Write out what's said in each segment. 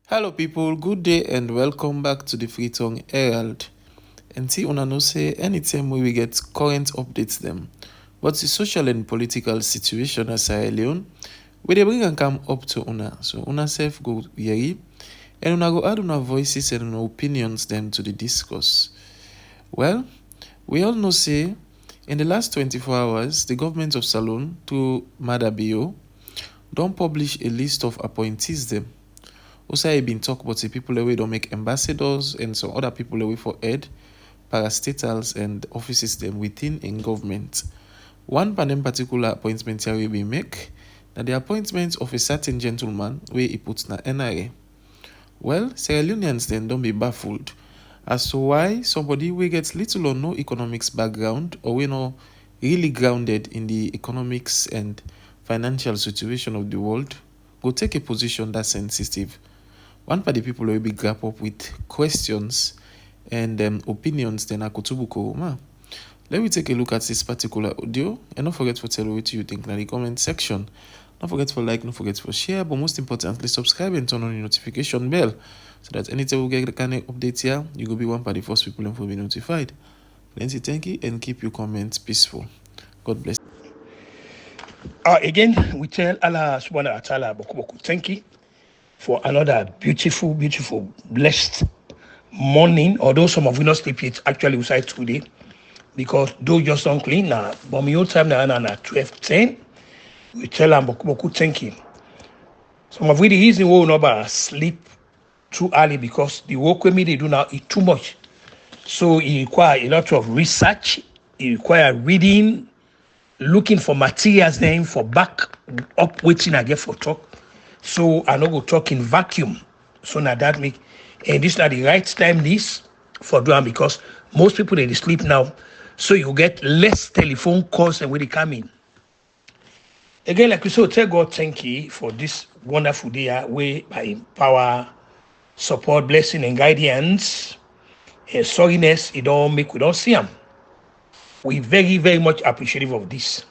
Hello people, good day and welcome back to the Freetongue Herald. And see una know say anytime we get current updates them, but the social and political situation as Sierra Leone, we dey bring and come up to una. So una self go hear and una go add una voices and una opinions them to the discourse. Well, we all know say in the last 24 hours, the government of Salone through Madabio don't publish a list of appointees them. Also, I been talk about the people away don't make ambassadors and some other people away for head, parastatals and offices them within in government. One panel particular appointment here will be make now the appointment of a certain gentleman where he puts na NRA. Well, Sierra Leoneans then don't be baffled as to why somebody we gets little or no economics background or we know really grounded in the economics and financial situation of the world go take a position that sensitive. One part of the people will be grab up with questions and opinions then akutubuko. Let me take a look at this particular audio and don't forget to tell what you think in the comment section. Don't forget to like, don't forget to share, but most importantly, subscribe and turn on the notification bell so that anytime we get the kind of updates here, you will be one of the first people who will be notified. Plenty thank you and keep your comments peaceful. God bless. Again, we tell Allah subhanahu wa ta'ala boku thank you for another beautiful, blessed morning. Although some of you not sleep yet, actually we say today, because though just don't clean now, but my own time now 12:10. We tell them boku thank you. Some of you the reason why we not sleep too early because the work with me they do now is too much. So it require a lot of research, it require reading, looking for materials then for back up waiting I get for talk. So I no go talk in vacuum. So now that make and this not the right time this for doing because most people they sleep now. So you get less telephone calls and when they come in. Again, like we say, tell God thank you for this wonderful day where by power, support, blessing, and guidance. Sorriness, it don't make we don't see them. We very, very much appreciative of this.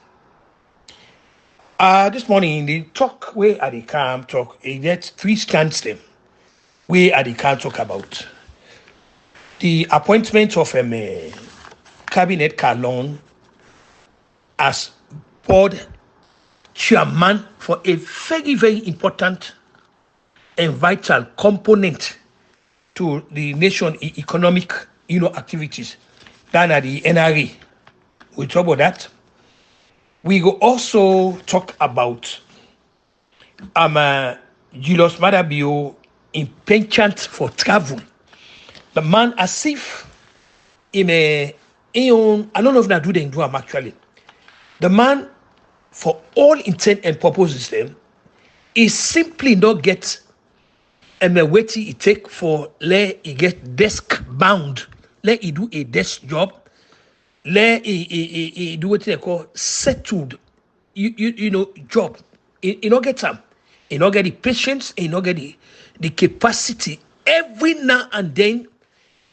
This morning, the talk where at the camp talk, it gets three strands them. Where at the camp talk about the appointment of a cabinet Salone as board chairman for a very, very important and vital component to the nation economic, activities. Than at the NRA. We talk about that. We will also talk about Julius Madabio impatient for travel. The man as if I don't know if I do the do actually. The man, for all intent and purposes, them is simply not get waiting it take for let he get desk bound, let he do a desk job. Let he do what they call settled, job. He not get time. He not get the patience. He not get the capacity. Every now and then,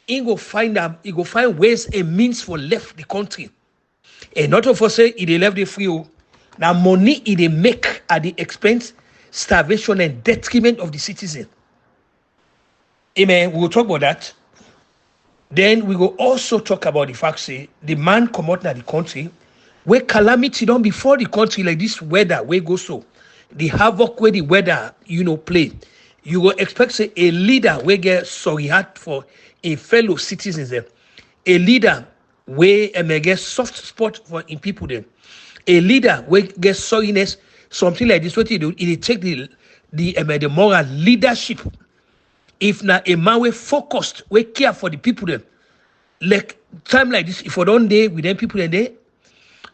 he go find ways and means for left the country. And not for say he left the free. Now money he make at the expense, starvation and detriment of the citizen. Amen. We will talk about that. Then we will also talk about the fact say the man come out in the country where calamity done before the country like this weather where go so the havoc where the weather play. You will expect say a leader where get sorry heart for a fellow citizens there, a leader where may get soft spot for in people then, a leader where get sorriness something like this. What he do? He take the moral leadership. If not a man we focused, we care for the people then. Like time like this, if we don't day with them people in there,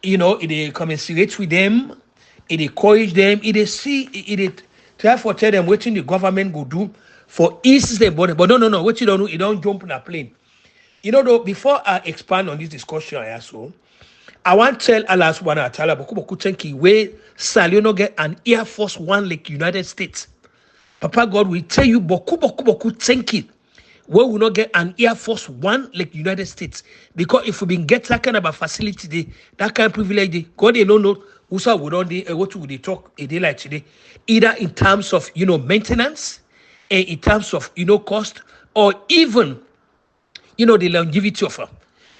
it commiserate with them, it encourage them, it try for tell them what the government go do for ease them body. But no, what you don't do, you don't jump on a plane. Though before I expand on this discussion, I want to tell Allah subhanahu wa ta'ala, boku thank you, where Salone get an Air Force One like United States. Papa God will tell you, boku thank you. Where we not get an Air Force One like United States. Because if we been get that kind of a facility, that kind of privilege, God they don't know who would on what would they talk a day like today. Either in terms of maintenance, in terms of cost, or even the longevity of her.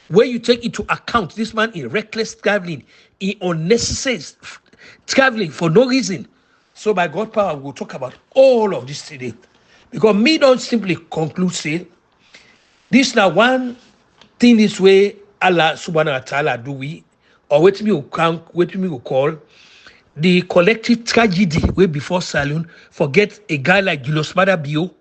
Where you take into account this man in reckless traveling, in unnecessary traveling for no reason. So by God power, we'll talk about all of this today. Because me don't simply conclude say, this now one thing this way Allah subhanahu wa ta'ala do we, or wait me will call the collective tragedy way before Salone forget a guy like Julius Maada Bio,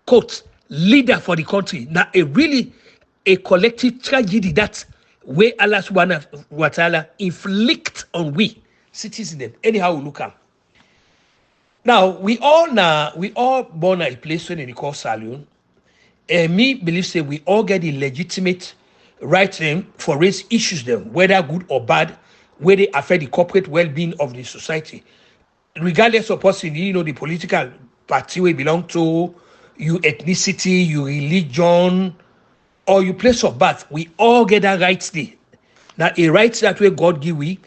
quote, leader for the country. Now a collective tragedy that way Allah subhanahu wa ta'ala inflict on we citizens. Anyhow we look at. Now we all born at a place when they call Salone. And me believe say we all get the legitimate right for raise issues them, whether good or bad, where they affect the corporate well-being of the society, regardless of person, the political party we belong to, you ethnicity, you religion, or you place of birth. We all get that right there. Now a right that way God give we,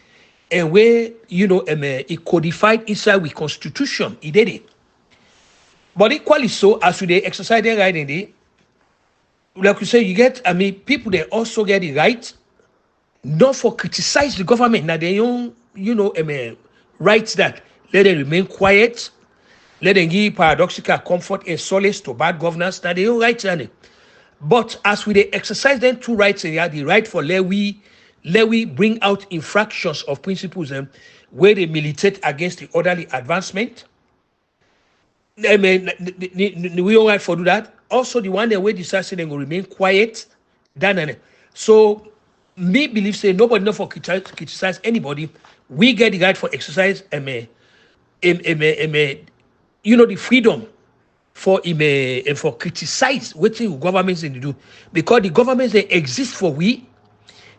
and where it codified inside with constitution. It did it. But equally so, as we they exercise their right in it, like you say, you get, people they also get the right not for criticize the government. Now they own, rights that let them remain quiet, let them give paradoxical comfort and solace to bad governance. Now they own rights on it. But as we they exercise them two rights, they have the right for let we bring out infractions of principles where they militate against the orderly advancement. We all right for do that. Also, the one that we decide say they will remain quiet. So me believe say nobody know for criticize anybody. We get the right for exercise the freedom for for criticize what the governments they do, because the governments they exist for we.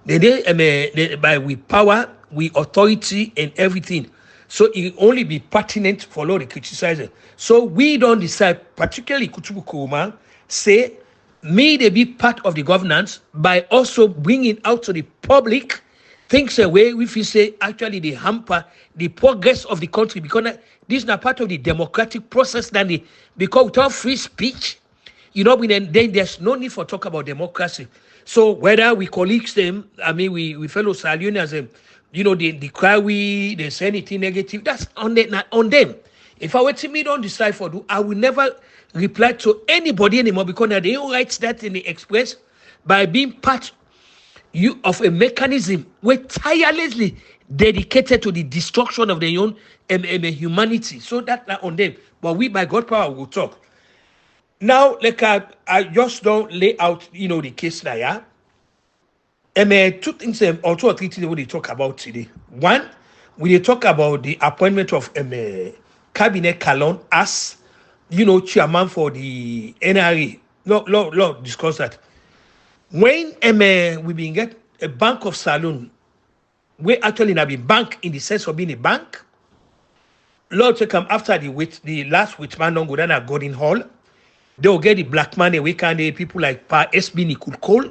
They by with power, with authority and everything. So it only be pertinent for law to criticize. So we don't decide, particularly Kutubu Kuruma, say, may they be part of the governance by also bringing out to the public things away if you say actually they hamper the progress of the country, because this is not part of the democratic process. Because without free speech, then there's no need for talk about democracy. So whether we colleagues them, we fellow Salionians, the cry they say anything negative, that's on them. If I were to me don't decide for do, I will never reply to anybody anymore, because now they write that in the express by being part of a mechanism where tirelessly dedicated to the destruction of their own humanity. So that's not on them. But we by God power will talk. Now, like I just don't lay out, the case now, yeah. Two things, or two or three things we talk about today. One, we talk about the appointment of Cabinet Salone as, chairman for the NRA. Lord, discuss that. When we been get a bank of Salone, we actually not be bank in the sense of being a bank. Lord take them after the last witch man don't go down at Gordon Hall. They will get the black man away, can they people like Pa SB could call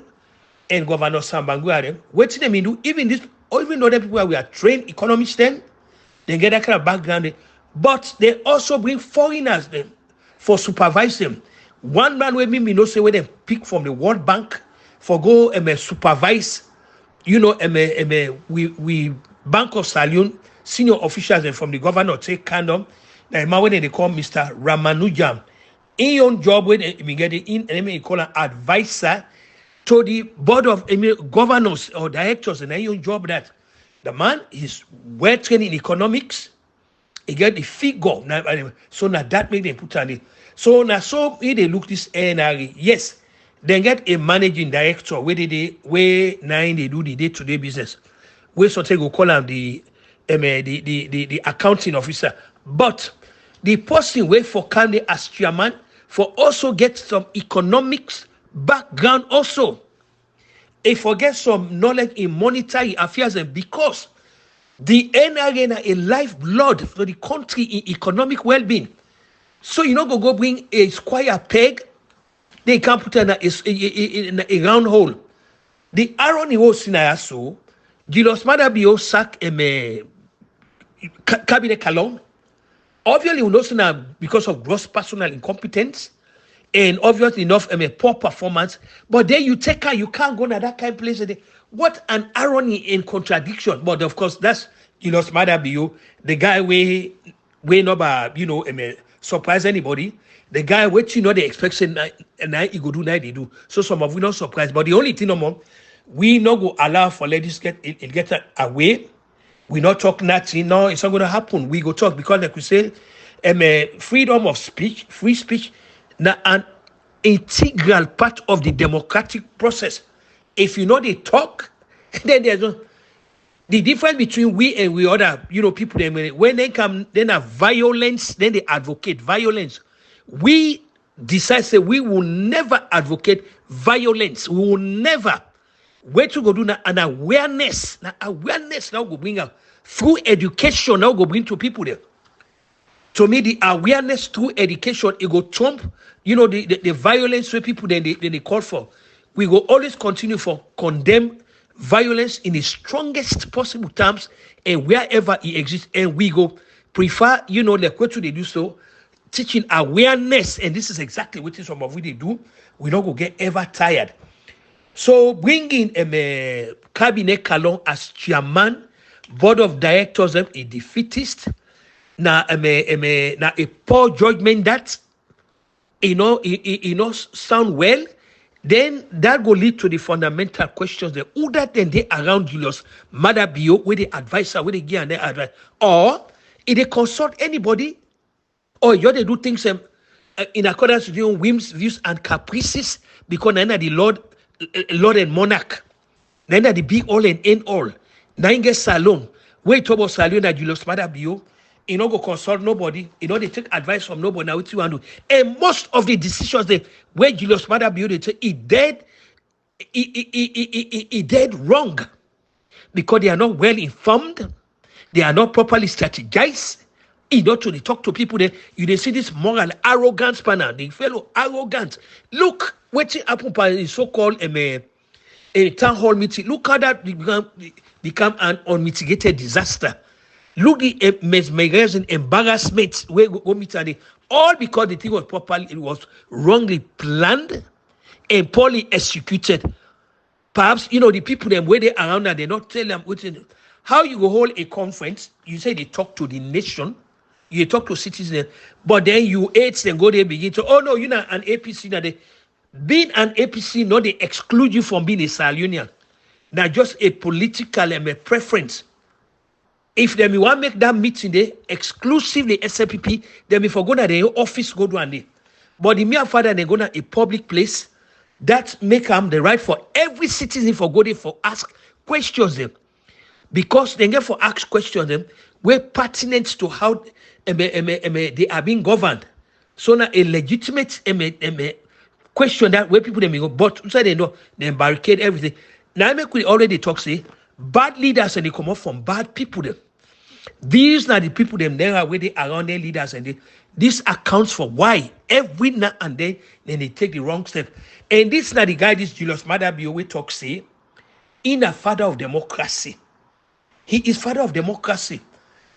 and Governor Sambangu. What did they do? Even though the people we are trained economists then, they get that kind of background. But they also bring foreigners then for supervise them. One man with me know say where they pick from the World Bank for go supervise, we Bank of Salone, senior officials and from the governor take condom. Now when they call Mr. Ramanujam. In your job when we get in and call an advisor to the board of governors or directors, and in your job that the man is well trained in economics, he get the figure. So now that make them put on it. So now they look this NRA, yes, then get a managing director where they do the day-to-day business. Where something go call him the accounting officer. But the person wait for Kanye as chairman for also get some economics background also. He forget some knowledge in monetary affairs, and because the NRA a lifeblood for the country in economic well-being. So go bring a square peg, they can put in a round hole. The irony was in so Julius Maada Bio sack Cabinet Salone. Obviously, we know say na because of gross personal incompetence and obviously enough a poor performance. But then you take her, you can't go to that kind of place. What an irony and contradiction. But of course, that's Julius Matter Bio, the guy way number, surprise anybody. The guy which they expect and now he go do now they do. So some of we not surprised. But the only thing no more, we not go allow for ladies get away. We not talk nothing. No, it's not going to happen. We go talk because, like we say, freedom of speech, free speech, now an integral part of the democratic process. If you know they talk, then there's no the difference between we and we other, people. When they come, then have violence, then they advocate violence. We decide say we will never advocate violence. We will never. Where to go do now an awareness. Now awareness now go bring out through education. Now go bring to people there. To me, the awareness through education, it go trump, the violence where people then they call for. We will always continue for condemn violence in the strongest possible terms and wherever it exists. And we go prefer, like what they do so, teaching awareness. And this is exactly what is some of what they do. We don't go get ever tired. So bringing Cabinet Kalon as chairman, board of directors, a defeatist, now a poor judgment that sound well, then that will lead to the fundamental questions that who that then they around Julius Madabio with the advisor, with the gear and their advice, or if they consult anybody, or they do things in accordance with your whims, views, and caprices, because then the Lord and monarch, then the be all and end all. Now get Salone, wait about Salone that Julius Madabio. Go consult nobody. They take advice from nobody. Now what you want to do? And most of the decisions where Julius Madabio they say he dead wrong because they are not well informed. They are not properly strategized. To talk to people there, they see this moral arrogance panel. The fellow arrogant. Look, what happened by so-called a town hall meeting. Look how that become an unmitigated disaster. Look the mesmerizing embarrassment where go meet all because the thing was properly, it was wrongly planned and poorly executed. Perhaps the people them where they around and they not tell them how you go hold a conference. You say they talk to the nation, you talk to citizens, but then you aids and go there begin to oh no, you're not an APC now. Being an APC, not they exclude you from being a Salonian. Now just a political preference. If they want to make that meeting there exclusively SLPP, then before go to their office go do and day. But the mere father they go to a public place that make them the right for every citizen for go there for ask questions them. Because they get for ask questions them were pertinent to how they are being governed. So now a legitimate question that where people they go, but so they know they barricade everything. Now I make we already talk say bad leaders and they come up from bad people them. These are the people them there are where they around their leaders and this accounts for why every now and then they take the wrong step. And this is not the guy this Julius Madabio we talk say in a father of democracy. He is father of democracy.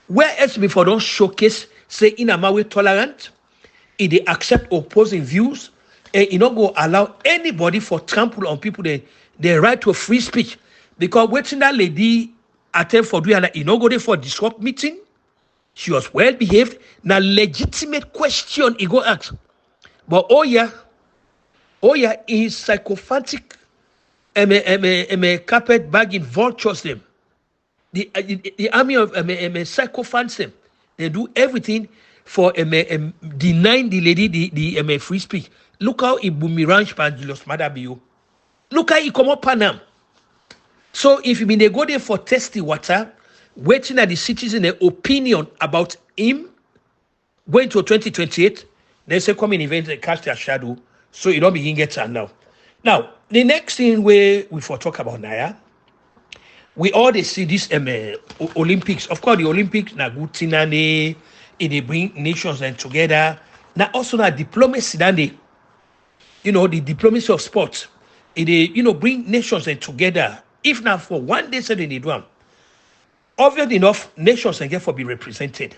Where else before don't showcase say in a way tolerant, if they accept opposing views, and you not go allow anybody for trample on people their right to free speech. Because waiting that lady attempt for doing that, go there for disrupt meeting. She was well behaved. Now legitimate question he go ask. But oh yeah, is psychopathic carpet bagging vultures them. The army of psychophants them. They do everything for denying the lady the free speech. Look how he boomerang pan Julius Madabio. Look how he come up Panam. So if you mean they go there for testy water, waiting at the citizen opinion about him going to 2028, they say come in event and cast their shadow. So you don't begin get now. Now, the next thing we for talk about Naya, we all they see this Olympics. Of course, the Olympics na good thing and they bring nations and together. Now also na diplomacy that they, the diplomacy of sports. They bring nations and together. If not for one day, so they need one. Obviously enough, nations and get for be represented.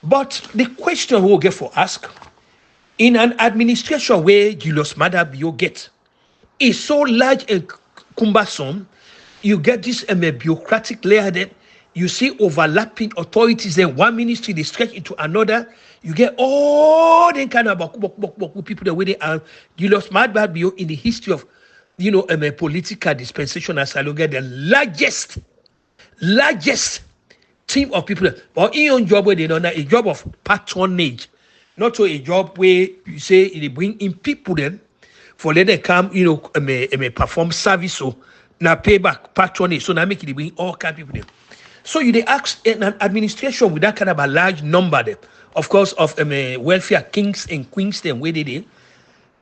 But the question we'll get for ask in an administration where Julius Maada Bio gets is so large and cumbersome, you get this bureaucratic layer there. You see overlapping authorities then one ministry they stretch into another. You get all the kind of people that way they are. Julius Maada Bio in the history of political dispensation as Salone get the largest team of people. But in your job where they know a job of patronage, not so a job where you say they bring in people then for let them come, perform service so now pay back patronage. So now make it bring all kind of people there. So you they ask an administration with that kind of a large number there, of course, of welfare kings and queens then where they did.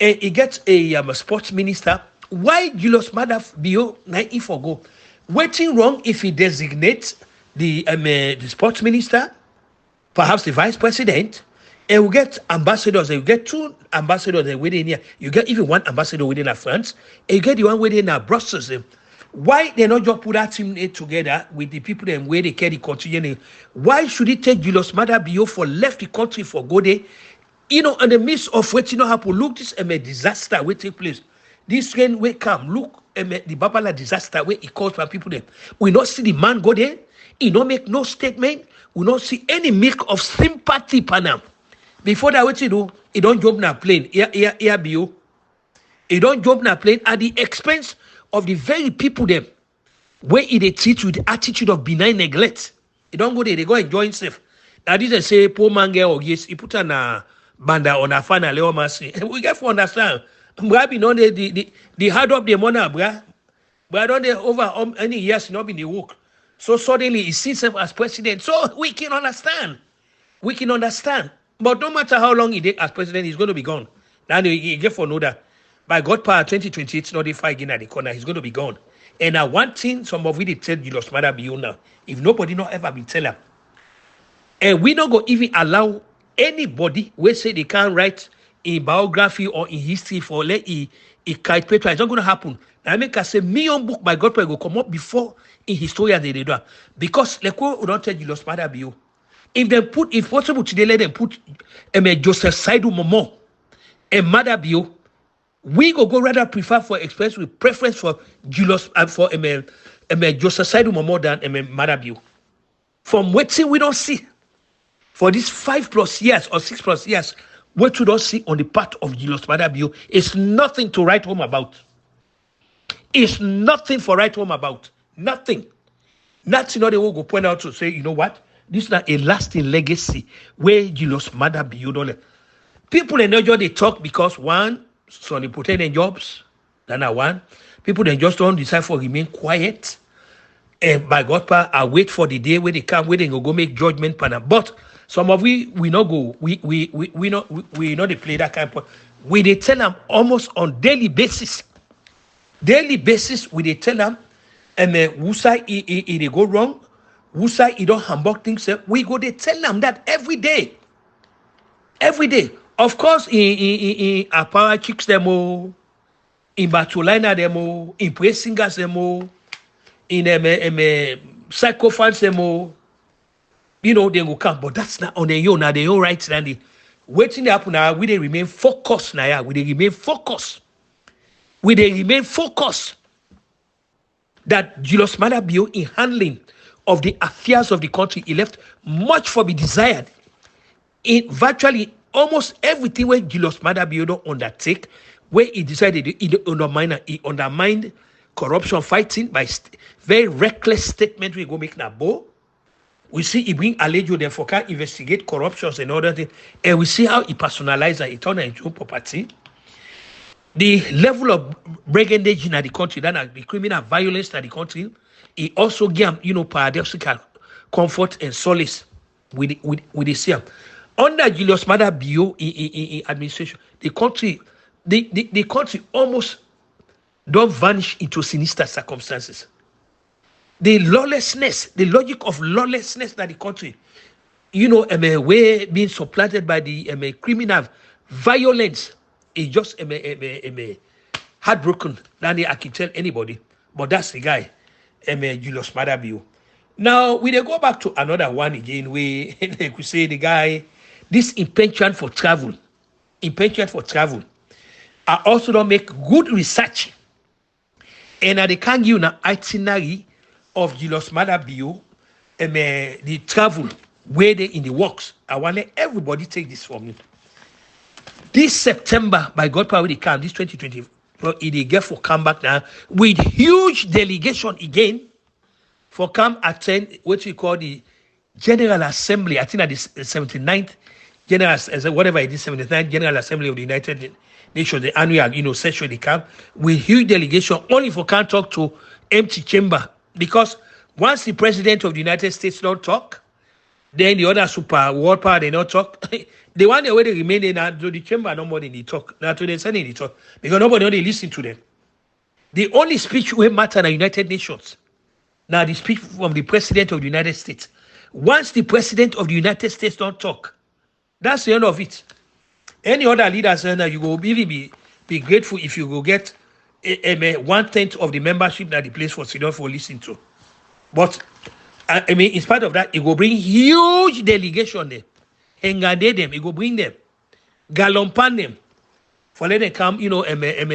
And he gets a sports minister. Why Julius Maada Bio na if go? Waiting wrong if he designates the sports minister, perhaps the vice president, and we get ambassadors. You get two ambassadors within here. You get even one ambassador within France, and you get the one within Brussels. Why they not just put that team together with the people and where they carry the country? Why should it take Julius Maada Bio for left the country for go there? In the midst of what happen, look this disaster will take place. This rain will come. Look the Babala disaster where it caused by people there. We not see the man go there. He don't make no statement. We not see any milk of sympathy for them. Before that, what you do? He don't jump na plane. Here, Bio. He don't jump na plane at the expense of the very people them where they teach with the attitude of benign neglect. He don't go there. They go enjoy himself. Now this is say poor man get or yes, he put on a banda on a fan and Leo Masi. We get to understand. Bra be know the hard up the money, bra. But I don't know over any years not been the work. So suddenly he sees himself as president. So we can understand. We can understand. But no matter how long he did as president, he's going to be gone. Now you get for know that by God power 2028, it's not the fight again at the corner. He's going to be gone. And now one thing some of we tell Julius Maada Bio now, if nobody not ever be tell him, and we not go even allow anybody who say they can't write in biography or in history for let a kite paper. It's not going to happen. I make us say million book by God will come up before in historians they do because like we don't tell Julius Maada Bio. If they put, if possible today, let them put Joseph Saidu Momo and Maada Bio. We go rather prefer for express with preference for Julius for Joseph Saidu Momo than Maada Bio. From waiting we don't see for these 5+ years or 6+ years, what we don't see on the part of Julius Maada Bio is nothing to write home about. It's nothing for write home about. Nothing. Nothing they will go point out to say, you know what? This is not a lasting legacy where Julius Maada Bio don't. People in Nigeria they talk because one, so they put in jobs. Then one. People they just don't decide for remain quiet. And by God power, I wait for the day where they come, where they go make judgment panel. But some of we not go, we not they play that kind of. We they tell them almost on daily basis. Daily basis, we they tell them, and who side they go wrong, who side he don't humbug things. We go they tell them that every day. Every day. Of course, in Apara Chicks demo, in Batulina demo, in Praise Singers demo, in Psychophants demo, they go come. But that's not on their own. Now they own right standing. Waiting to happen now, we they remain focused now. We they remain focused. We they remain focused that Julius Maada Bio in handling of the affairs of the country, he left much for be desired. In virtually almost everything where Julius Maada Bio don't undertake, where he decided he undermined corruption fighting by very reckless statement we go make na bo. We see he bring Alejo there for can investigate corruptions and other things, and we see how he personalized and he turned into property. The level of brigandage in the country, that the criminal violence in the country, he also gave paradoxical comfort and solace with the same. Under Julius Maada Bio in administration, the country almost don't vanish into sinister circumstances. The lawlessness, the logic of lawlessness that the country, way being supplanted by the criminal violence is just heartbroken. That I can tell anybody, but that's the guy, Julius Maada Bio. Now we dey go back to another one again. We like we say the guy, this impatient for travel. I also don't make good research, and I they can give you an itinerary of Julius Maada Bio, the travel where they in the works. I want let everybody take this from me. This September, by God power, they can this 2020. Well, it get for come back now with huge delegation again for come attend what we call the General Assembly. I think at the 79th whatever it is, 79th General Assembly of the United Nations, the annual, session they come with huge delegation only for can't talk to empty chamber. Because once the president of the United States don't talk, then the other super world power they not talk. The one the way they remain in the chamber, nobody they talk. Now to the Senate they talk. Because nobody they listen to them. The only speech will matter in the United Nations. Now the speech from the president of the United States. Once the president of the United States don't talk, that's the end of it. Any other leaders, you will really be grateful if you go get 1/10 of the membership that the place for sit down for listen to. But in spite of that, it will bring huge delegation there. Hengade them, it will bring them, galompan them, for let them come,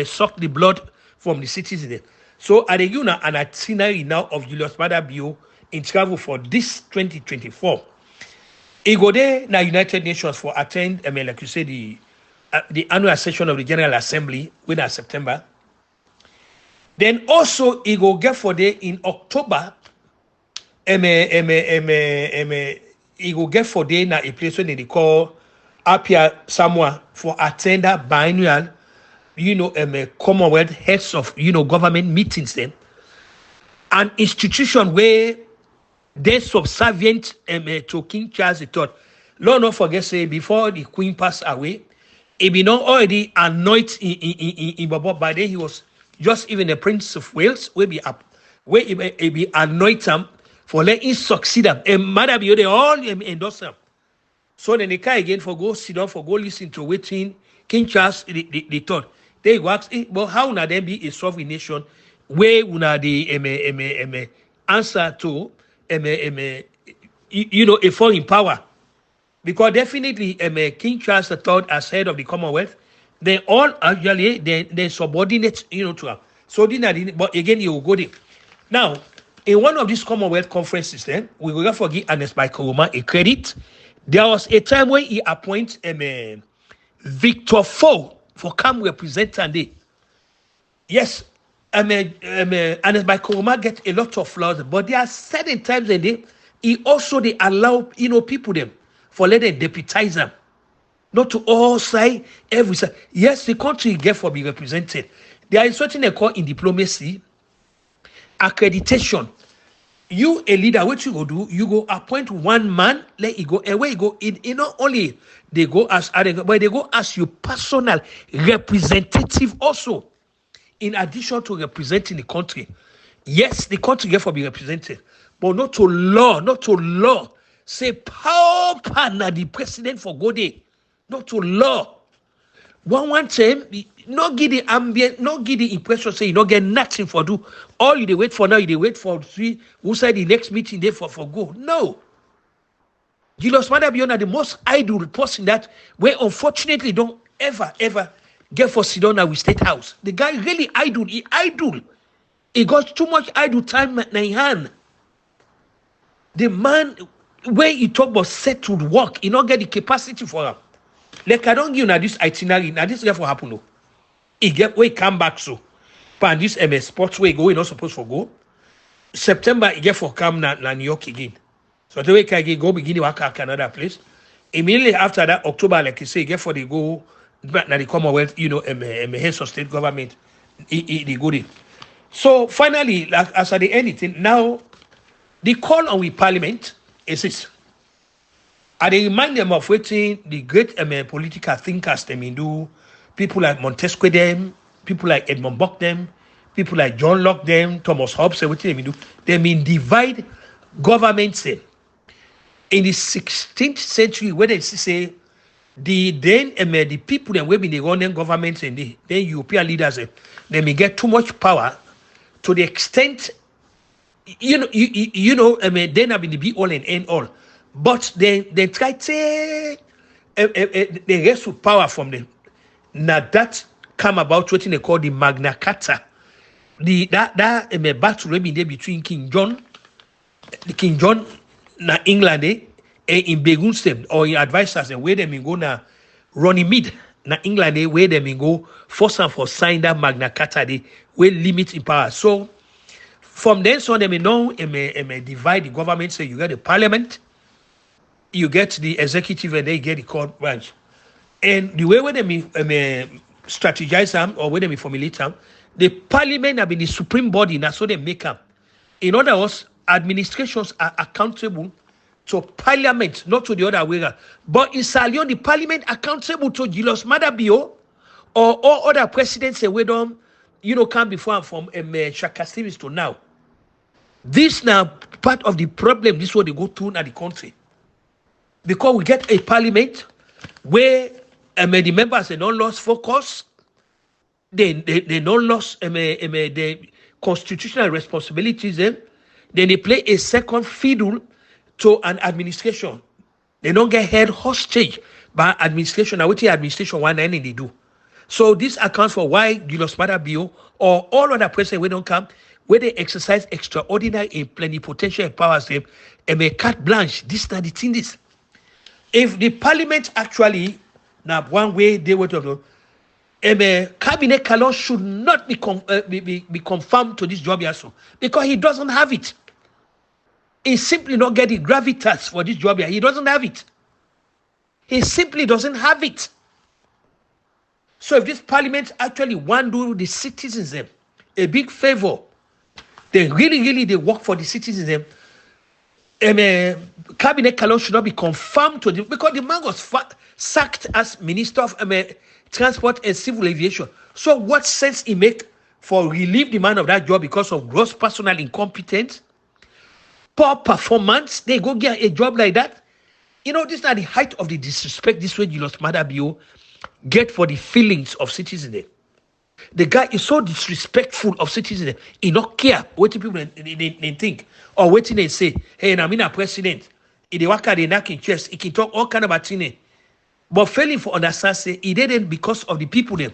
suck the blood from the citizens. So I give you an itinerary now of Julius Maada Bio in travel for this 2024. He go there na United Nations for attend, like you say, the annual session of the General Assembly in September. Then also he go get for there in October. He go get for there na a place where they call Apia Samoa for attend a biannual, Commonwealth heads of government meetings then. An institution where they subservient to King Charles III. Lord not forget say before the Queen passed away, he be not already anointed in Bobo. By then he was just even the Prince of Wales, where he be anointed him for let him succeed him. And Maada Bio they all endorse him. So then they come again for go sit down for go listen to waiting King Charles the third. They go ask, but how would then be a sovereign nation where would the answer to a foreign power? Because definitely King Charles III as head of the Commonwealth, they all actually they subordinate to him. So but again you will go there. Now, in one of these Commonwealth conferences, then we will forgive Ernest by Koroma a credit. There was a time when he appointed Victor Foe for come represent and yes, Ernest by Koroma get a lot of flaws, but there are certain times in there he also they allow people them for let them deputize them, not to all say every side. Yes, the country get for be represented. There is something they call in diplomacy accreditation. You a leader, what you go do? You go appoint one man, let it go, and where you go, it not only they go as but they go as your personal representative also. In addition to representing the country, yes, the country therefore be represented, but not to law. Say power na the president for go day, not to law. One time, not give the ambient, not give the impression say you not get nothing for do. All you they wait for now, you they wait for three. Who said the next meeting there for go? No. Julius Maada Bio the most idle person that we unfortunately don't ever get for sit down with State House. The guy really idle. He idle. He got too much idle time in hand. The man, when he talk about settled work, he not get the capacity for him. Like I don't give you this itinerary. Now this therefore happen. No. He get where he come back so. But this MS sports where he go, he not supposed to go. September he get for come na New York again. So the way he go begin to work at another place. Immediately after that, October, like you say, he get for the go now the Commonwealth, heads of state government, they go there. So finally, like as at the end, now the call on with Parliament is this. I they remind them of waiting the great political thinkers they mean do, people like Montesquieu them, people like Edmund Burke them, people like John Locke them, Thomas Hobbes, everything they mean do. They mean divide governments them. In the 16th century, where they say the people that will be the running governments and the European leaders, they may get too much power to the extent I mean, then have been the be all and end all, but they try to they rest with power from them. Now that come about what they call the Magna Carta, the that battle wey been there between King John na England in Begun stem or in advisors and where them in go na Ronnie Mead na England where them in go force and for sign that Magna Carta where limit in power. So from then on, they may know may divide the government. So you get the parliament, you get the executive, and they get the court branch. And the way where they may strategize them or where they may formulate them, the parliament have been the supreme body. That's what they make up. In other words, administrations are accountable to parliament, not to the other way around. But in Salone, the parliament accountable to Julius Madabio or all other presidents and we don't, come before from Shaka Stevens to now. This now part of the problem. This is what they go through in the country, because we get a parliament where the members they don't lost focus, they don't lost the constitutional responsibilities. Then they play a second fiddle to an administration. They don't get held hostage by administration. Now what the administration one and they do. So this accounts for why Julius Maada Bio or all other presidents we don't come, where they exercise extraordinary and plenipotentiary powers them and may carte blanche. This is the thing. This, if the parliament actually now one way they were to do, cabinet Kalon should not be confirmed to this job also, because he doesn't have it. He simply not getting gravitas for this job here. He doesn't have it. He simply doesn't have it. So if this parliament actually want to do the citizens a big favor, they really they work for the citizens. Cabinet Kalon should not be confirmed to them, because the man was sacked as Minister of Transport and Civil Aviation. So what sense it make for relieve the man of that job because of gross personal incompetence, poor performance? They go get a job like that. This is at the height of the disrespect this way Julius Maada Bio get for the feelings of citizens. The guy is so disrespectful of citizens. He not care what people they think or what they say. Hey, I'm in a president. He they work at the knocking chest. He can talk all kind of things. But failing for understand, say he didn't because of the people them.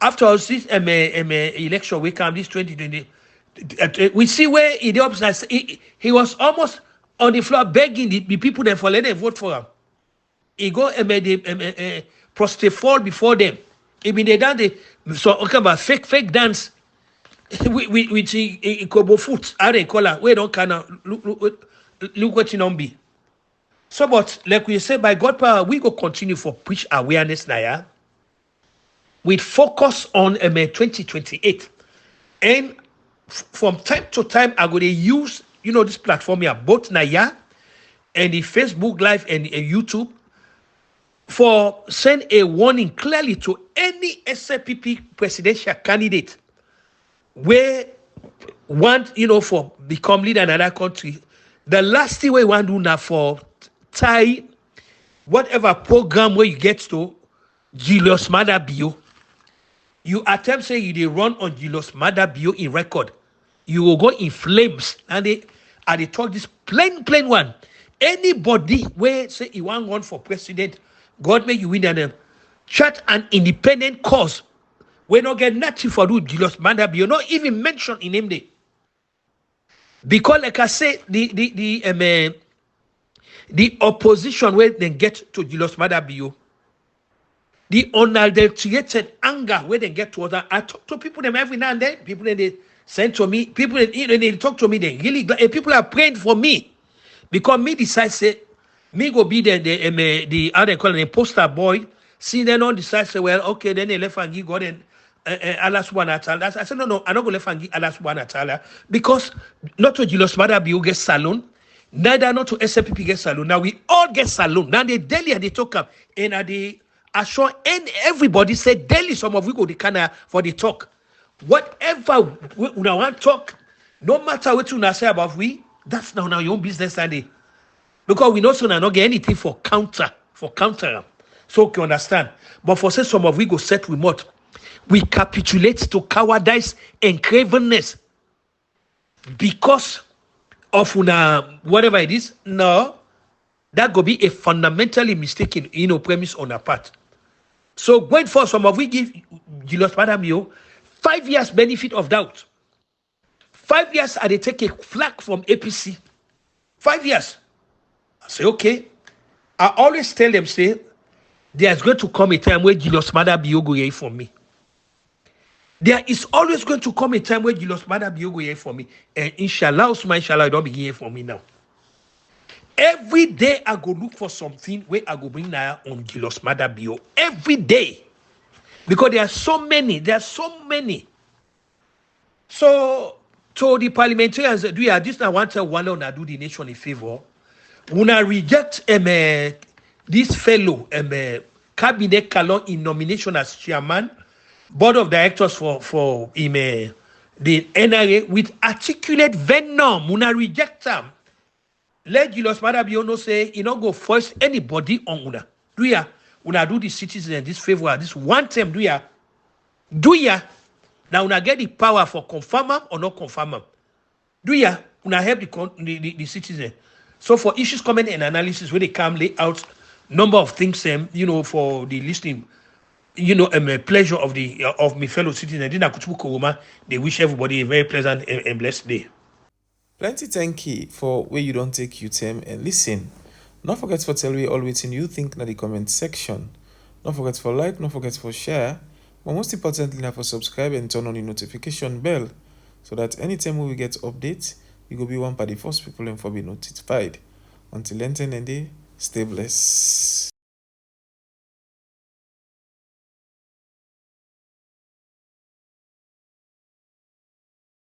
After all, this election we come this 2020, we see where he did he was almost on the floor begging the people them for let them vote for him. He go prostrate fall before them. I mean they done so okay about fake dance with kobo foot. How they call her? We don't kind of look what you don't be. So, but like we say, by God power, we go continue for preach awareness now, yeah? With focus on 2028. And from time to time, I'm going to use, this platform here, both Naya and the Facebook Live and YouTube, for send a warning clearly to any SLPP presidential candidate where want, for become leader in another country. The last thing we want to do now for tie whatever program where you get to Julius Maada Bio, you attempt say you they run on Julius Maada Bio in record, you will go in flames. And they talk this plain one. Anybody where say you want one for president, God make you win them. Chat an independent cause. We not get nothing for do Julius Maada Bio, not even mentioned in him there. Because like I say, the opposition where they get to Julius Maada Bio, the unadulterated anger where they get towards that. I talk to people them every now and then. People they send to me. People they talk to me. They really people are praying for me, because me decide say me go be the how they call it, the poster boy. See then on decide say, well, okay, then they left and give God and Allah subhanahu wa ta'ala. I said no, I don't go left and give Allah subhanahu wa ta'ala, because not to Julius Maada Bio get Salone. Neither not to SLPP get Salone. Now we all get Salone. Now they daily and they talk up and they assure and everybody say daily. Some of we go the kind for the talk. Whatever we want talk, no matter what you say about we, that's now your own business and because we know so now not get anything for counter. So you understand. But for say some of we go set remote, we capitulate to cowardice and cravenness. because of una whatever it is. No, that could be a fundamentally mistaken, premise on our part. So going for some of we give Julius Madam 5 years benefit of doubt. 5 years they take a flag from APC. 5 years. I say, okay. I always tell them, say, there's going to come a time where Julius Madam go here for me. There is always going to come a time where Julius Madam go here for me. And inshallah, inshallah, don't be here for me now. Every day I go look for something where I go bring now on Julius Madam Bio. Every day. Because there are so many. So, to the parliamentarians, this now want to do the nation a favor. Una reject this fellow cabinet Kalon in nomination as chairman, board of directors for the NRA with articulate venom. Una reject them. Let Julius Madabiono say, go force anybody on una. Do ya? Una do the citizens this favor, this one time, do ya? Do ya? Now una get the power for confirm them or not confirm them. Do ya? Una help the citizen. So for issues, comment, and analysis, where they come lay out number of things, for the listening, pleasure of of my fellow citizens. They wish everybody a very pleasant and blessed day. Plenty thank you for where you don't take your time and listen. Don't forget for tell me all waiting you think in the comment section. Don't forget for like, don't forget for share, but most importantly, now for subscribe and turn on the notification bell so that anytime we get updates, you will be one of the first people and for be notified. Until then, stay blessed.